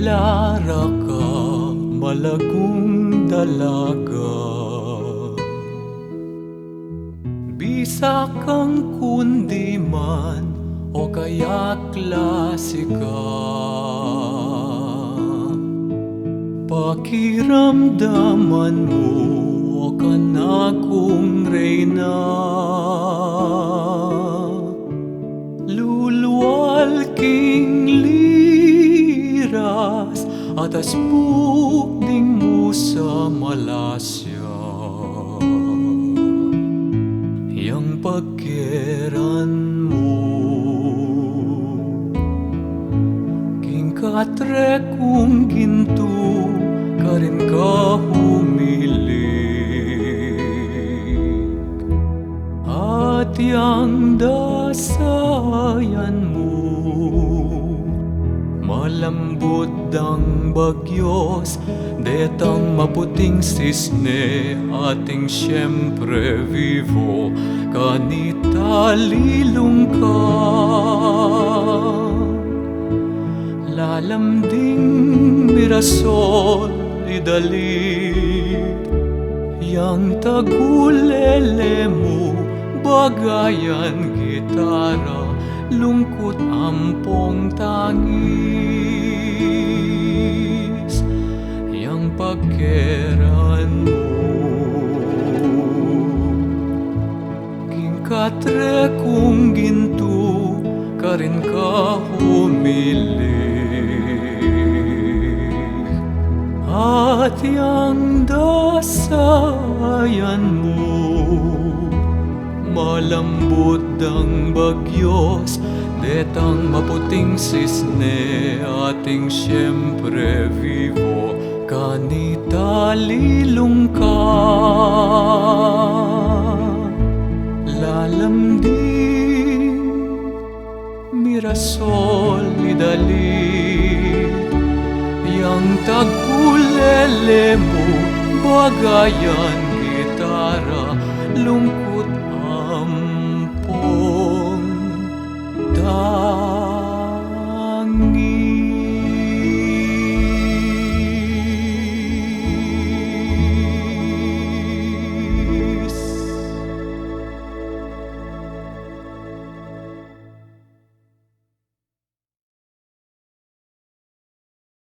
Lara ka, malagong dalaga. Bisa kang kundiman o kaya klasika, pakiramdaman mo o kanakong reyna. Luluwalking liras at asbukning mo sa Malasya. Yang pagkeran mo king katre kung ginto ka rin ka humilig, at yang dasayan mo malambot dang bagyos, detang maputing sisne ating siyempre vivo kanita lilong ka. Lalamding mirasol idalit, yang tagulele mo bagayan gitara, lungkot ampong tangis, yang pagkeran mo king katre kung ginto ka rin ka humilig, at yang dasayan mo malambot dang bagyos, detang maputing sisne ating siyempre vivo kanita lilong ka. Lalamding mirasol idalit, yang tagulele mo bagayan gitara, lungkot ampong